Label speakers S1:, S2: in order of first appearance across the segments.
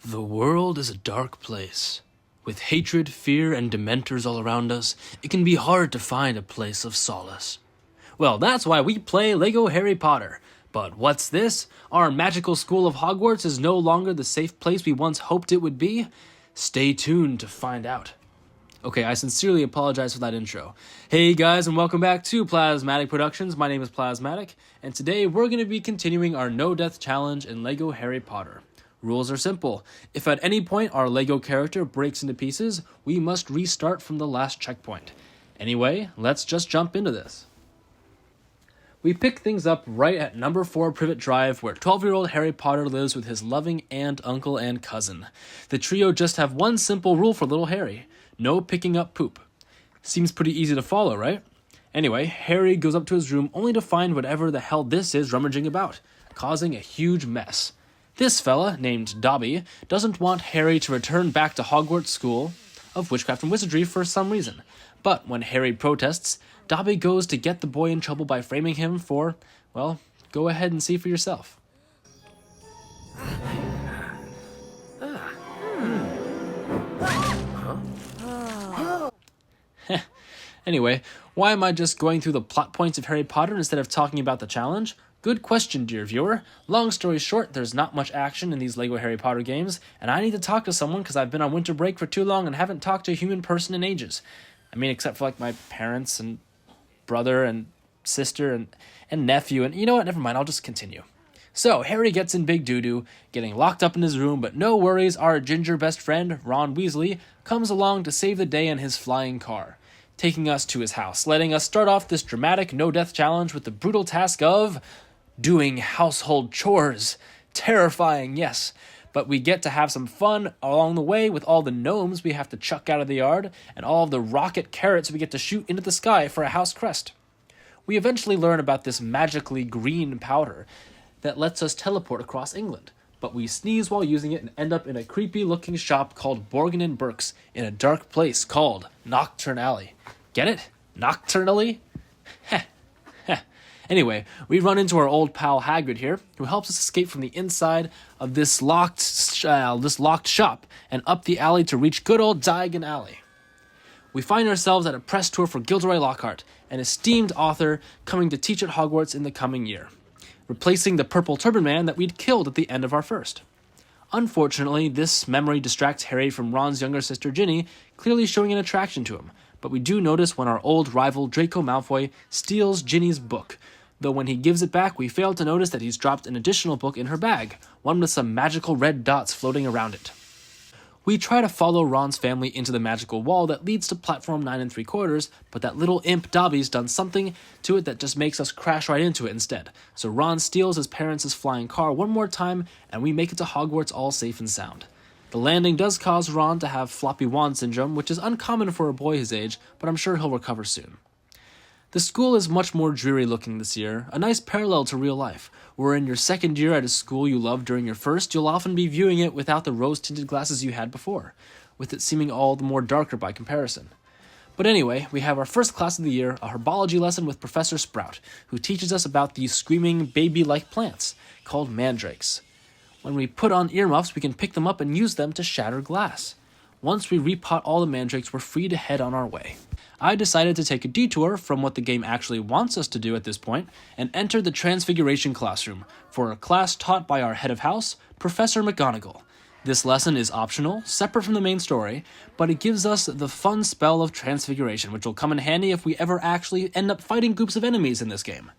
S1: The world is a dark place. With hatred, fear, and dementors all around us, it can be hard to find a place of solace. Well, that's why we play LEGO Harry Potter. But what's this? Our magical school of Hogwarts is no longer the safe place we once hoped it would be? Stay tuned to find out. Okay, I sincerely apologize for that intro. Hey guys, and welcome back to Plasmatic Productions. My name is Plasmatic, and today we're going to be continuing our No Death Challenge in LEGO Harry Potter. Rules are simple. If at any point our LEGO character breaks into pieces, we must restart from the last checkpoint. Anyway, let's just jump into this. We pick things up right at number 4 Privet Drive, where 12-year-old Harry Potter lives with his loving aunt, uncle, and cousin. The trio just have one simple rule for little Harry: no picking up poop. Seems pretty easy to follow, right? Anyway, Harry goes up to his room only to find whatever the hell this is rummaging about, causing a huge mess. This fella, named Dobby, doesn't want Harry to return back to Hogwarts School of Witchcraft and Wizardry for some reason. But when Harry protests, Dobby goes to get the boy in trouble by framing him for, well, go ahead and see for yourself. Anyway, why am I just going through the plot points of Harry Potter instead of talking about the challenge? Good question, dear viewer. Long story short, there's not much action in these LEGO Harry Potter games, and I need to talk to someone because I've been on winter break for too long and haven't talked to a human person in ages. I mean, except for like my parents and brother and sister and nephew, and you know what, never mind, I'll just continue. So, Harry gets in big doo-doo, getting locked up in his room, but no worries, our ginger best friend, Ron Weasley, comes along to save the day in his flying car, taking us to his house, letting us start off this dramatic no-death challenge with the brutal task of doing household chores. Terrifying, yes, but we get to have some fun along the way with all the gnomes we have to chuck out of the yard and all of the rocket carrots we get to shoot into the sky for a house crest. We eventually learn about this magically green powder that lets us teleport across England, but we sneeze while using it and end up in a creepy-looking shop called Borgin & Burke's in a dark place called Nocturne Alley. Get it? Nocturnally? Heh. Anyway, we run into our old pal Hagrid here, who helps us escape from the inside of this locked shop and up the alley to reach good old Diagon Alley. We find ourselves at a press tour for Gilderoy Lockhart, an esteemed author coming to teach at Hogwarts in the coming year, replacing the purple turban man that we'd killed at the end of our first. Unfortunately, this memory distracts Harry from Ron's younger sister Ginny, clearly showing an attraction to him, but we do notice when our old rival Draco Malfoy steals Ginny's book, though when he gives it back, we fail to notice that he's dropped an additional book in her bag, one with some magical red dots floating around it. We try to follow Ron's family into the magical wall that leads to platform 9 3/4, but that little imp Dobby's done something to it that just makes us crash right into it instead. So Ron steals his parents' flying car one more time, and we make it to Hogwarts all safe and sound. The landing does cause Ron to have floppy wand syndrome, which is uncommon for a boy his age, but I'm sure he'll recover soon. The school is much more dreary looking this year, a nice parallel to real life. Where in your second year at a school you loved during your first, you'll often be viewing it without the rose-tinted glasses you had before, with it seeming all the more darker by comparison. But anyway, we have our first class of the year, a herbology lesson with Professor Sprout, who teaches us about these screaming baby-like plants, called mandrakes. When we put on earmuffs, we can pick them up and use them to shatter glass. Once we repot all the mandrakes, we're free to head on our way. I decided to take a detour from what the game actually wants us to do at this point and enter the Transfiguration classroom for a class taught by our head of house, Professor McGonagall. This lesson is optional, separate from the main story, but it gives us the fun spell of Transfiguration, which will come in handy if we ever actually end up fighting groups of enemies in this game.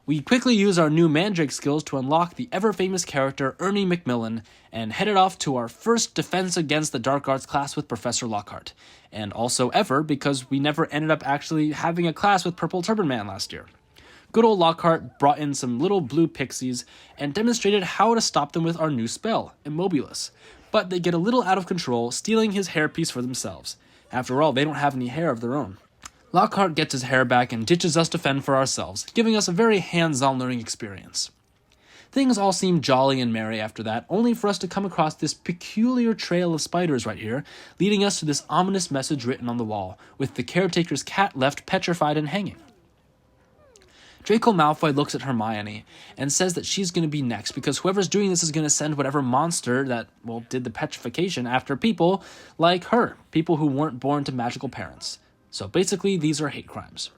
S1: We quickly use our new Mandrake skills to unlock the ever-famous character Ernie Macmillan and headed off to our first Defense Against the Dark Arts class with Professor Lockhart. And also ever, because we never ended up actually having a class with Purple Turban Man last year. Good old Lockhart brought in some little blue pixies and demonstrated how to stop them with our new spell, Immobilis. But they get a little out of control, stealing his hairpiece for themselves. After all, they don't have any hair of their own. Lockhart gets his hair back and ditches us to fend for ourselves, giving us a very hands-on learning experience. Things all seem jolly and merry after that, only for us to come across this peculiar trail of spiders right here, leading us to this ominous message written on the wall, with the caretaker's cat left petrified and hanging. Draco Malfoy looks at Hermione and says that she's going to be next because whoever's doing this is going to send whatever monster that, did the petrification after people like her, people who weren't born to magical parents. So basically, these are hate crimes.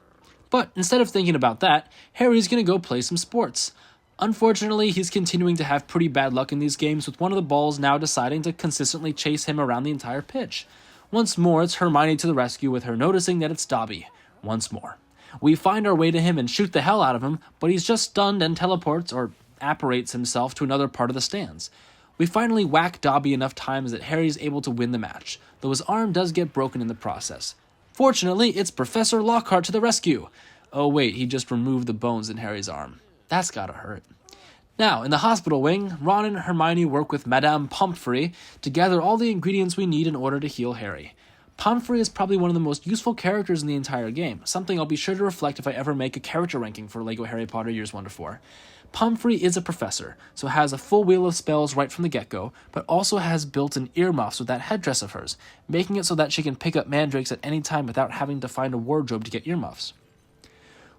S1: But instead of thinking about that, Harry's going to go play some sports. Unfortunately, he's continuing to have pretty bad luck in these games, with one of the balls now deciding to consistently chase him around the entire pitch. Once more, it's Hermione to the rescue, with her noticing that it's Dobby. Once more. We find our way to him and shoot the hell out of him, but he's just stunned and teleports or apparates himself to another part of the stands. We finally whack Dobby enough times that Harry's able to win the match, though his arm does get broken in the process. Fortunately, it's Professor Lockhart to the rescue. Oh wait, he just removed the bones in Harry's arm. That's gotta hurt. Now, in the hospital wing, Ron and Hermione work with Madame Pomfrey to gather all the ingredients we need in order to heal Harry. Pomfrey is probably one of the most useful characters in the entire game, something I'll be sure to reflect if I ever make a character ranking for LEGO Harry Potter Years 1 to 4. Pomfrey is a professor, so has a full wheel of spells right from the get-go, but also has built-in earmuffs with that headdress of hers, making it so that she can pick up mandrakes at any time without having to find a wardrobe to get earmuffs.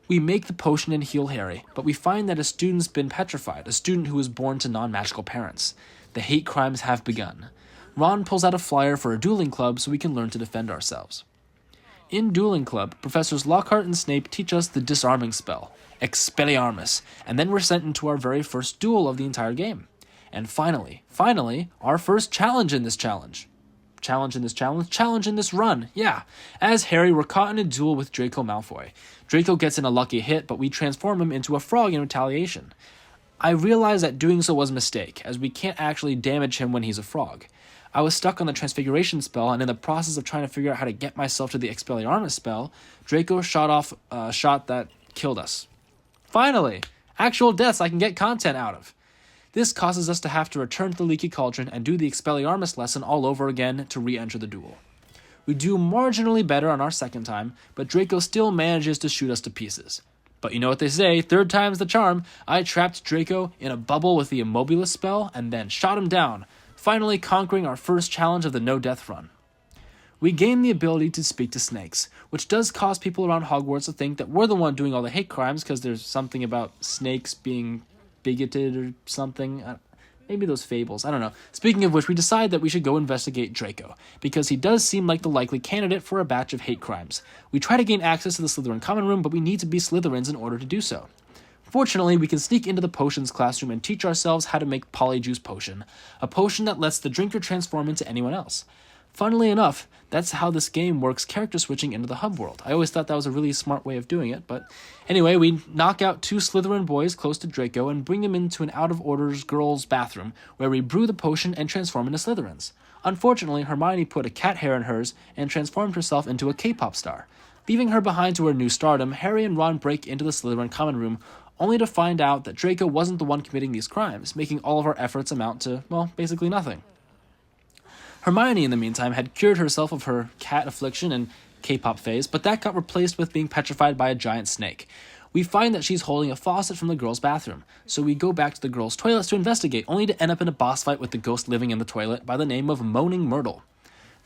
S1: We make the potion and heal Harry, but we find that a student's been petrified, a student who was born to non-magical parents. The hate crimes have begun. Ron pulls out a flyer for a dueling club so we can learn to defend ourselves. In Dueling Club, Professors Lockhart and Snape teach us the disarming spell, Expelliarmus, and then we're sent into our very first duel of the entire game. And finally, our first challenge in this run, yeah. As Harry, we're caught in a duel with Draco Malfoy. Draco gets in a lucky hit, but we transform him into a frog in retaliation. I realize that doing so was a mistake, as we can't actually damage him when he's a frog. I was stuck on the Transfiguration spell, and in the process of trying to figure out how to get myself to the Expelliarmus spell, Draco shot off a shot that killed us. Finally! Actual deaths I can get content out of. This causes us to have to return to the Leaky Cauldron and do the Expelliarmus lesson all over again to re-enter the duel. We do marginally better on our second time, but Draco still manages to shoot us to pieces. But you know what they say, third time's the charm. I trapped Draco in a bubble with the Immobilis spell and then shot him down, finally conquering our first challenge of the no-death run. We gain the ability to speak to snakes, which does cause people around Hogwarts to think that we're the one doing all the hate crimes because there's something about snakes being bigoted or something. Maybe those fables, I don't know. Speaking of which, we decide that we should go investigate Draco, because he does seem like the likely candidate for a batch of hate crimes. We try to gain access to the Slytherin common room, but we need to be Slytherins in order to do so. Fortunately, we can sneak into the potions classroom and teach ourselves how to make Polyjuice Potion, a potion that lets the drinker transform into anyone else. Funnily enough, that's how this game works character switching into the hub world. I always thought that was a really smart way of doing it, but anyway, we knock out 2 Slytherin boys close to Draco and bring them into an out-of-orders girls' bathroom, where we brew the potion and transform into Slytherins. Unfortunately, Hermione put a cat hair in hers and transformed herself into a K-pop star. Leaving her behind to her new stardom, Harry and Ron break into the Slytherin common room, only to find out that Draco wasn't the one committing these crimes, making all of our efforts amount to, basically nothing. Hermione, in the meantime, had cured herself of her cat affliction and K-pop phase, but that got replaced with being petrified by a giant snake. We find that she's holding a faucet from the girls' bathroom, so we go back to the girls' toilets to investigate, only to end up in a boss fight with the ghost living in the toilet by the name of Moaning Myrtle.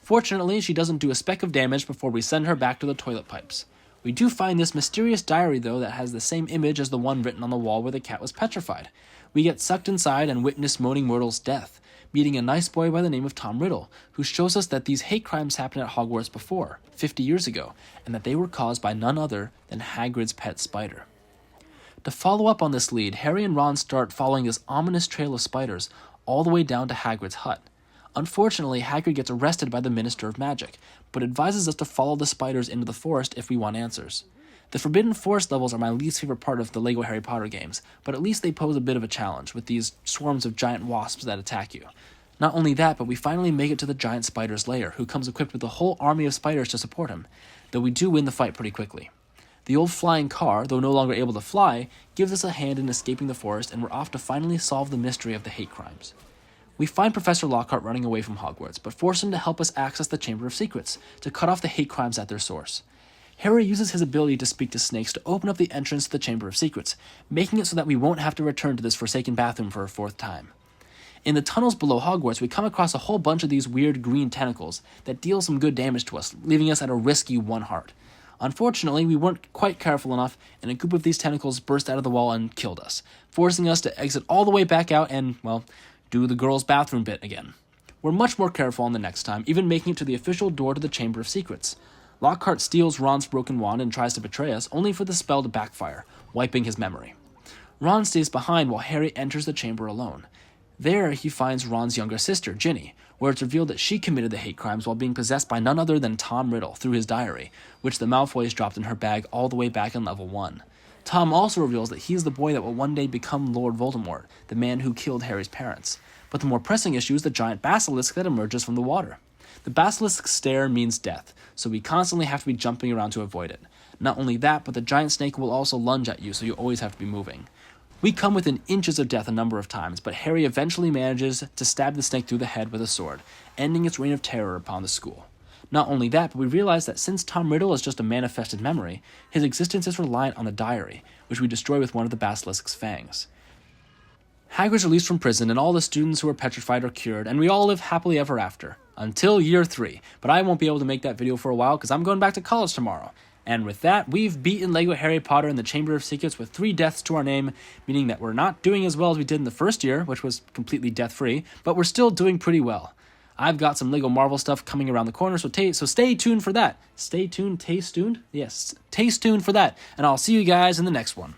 S1: Fortunately, she doesn't do a speck of damage before we send her back to the toilet pipes. We do find this mysterious diary, though, that has the same image as the one written on the wall where the cat was petrified. We get sucked inside and witness Moaning Myrtle's death, meeting a nice boy by the name of Tom Riddle, who shows us that these hate crimes happened at Hogwarts before, 50 years ago, and that they were caused by none other than Hagrid's pet spider. To follow up on this lead, Harry and Ron start following this ominous trail of spiders all the way down to Hagrid's hut. Unfortunately, Hagrid gets arrested by the Minister of Magic, but advises us to follow the spiders into the forest if we want answers. The Forbidden Forest levels are my least favorite part of the LEGO Harry Potter games, but at least they pose a bit of a challenge, with these swarms of giant wasps that attack you. Not only that, but we finally make it to the giant spider's lair, who comes equipped with a whole army of spiders to support him, though we do win the fight pretty quickly. The old flying car, though no longer able to fly, gives us a hand in escaping the forest, and we're off to finally solve the mystery of the hate crimes. We find Professor Lockhart running away from Hogwarts, but force him to help us access the Chamber of Secrets, to cut off the hate crimes at their source. Harry uses his ability to speak to snakes to open up the entrance to the Chamber of Secrets, making it so that we won't have to return to this forsaken bathroom for a 4th time. In the tunnels below Hogwarts, we come across a whole bunch of these weird green tentacles that deal some good damage to us, leaving us at a risky 1 heart. Unfortunately, we weren't quite careful enough, and a group of these tentacles burst out of the wall and killed us, forcing us to exit all the way back out and, well, do the girls' bathroom bit again. We're much more careful on the next time, even making it to the official door to the Chamber of Secrets. Lockhart steals Ron's broken wand and tries to betray us, only for the spell to backfire, wiping his memory. Ron stays behind while Harry enters the chamber alone. There, he finds Ron's younger sister, Ginny, where it's revealed that she committed the hate crimes while being possessed by none other than Tom Riddle through his diary, which the Malfoys dropped in her bag all the way back in level 1. Tom also reveals that he's the boy that will one day become Lord Voldemort, the man who killed Harry's parents. But the more pressing issue is the giant basilisk that emerges from the water. The basilisk's stare means death, so we constantly have to be jumping around to avoid it. Not only that, but the giant snake will also lunge at you, so you always have to be moving. We come within inches of death a number of times, but Harry eventually manages to stab the snake through the head with a sword, ending its reign of terror upon the school. Not only that, but we realize that since Tom Riddle is just a manifested memory, his existence is reliant on the diary, which we destroy with one of the basilisk's fangs. Hagrid's released from prison, and all the students who are petrified are cured, and we all live happily ever after. Until year 3. But I won't be able to make that video for a while because I'm going back to college tomorrow. And with that, we've beaten LEGO Harry Potter in the Chamber of Secrets with 3 deaths to our name, meaning that we're not doing as well as we did in the first year, which was completely death-free, but we're still doing pretty well. I've got some LEGO Marvel stuff coming around the corner, so stay tuned for that. Stay tuned? Taste tuned? Yes, taste tuned for that, and I'll see you guys in the next one.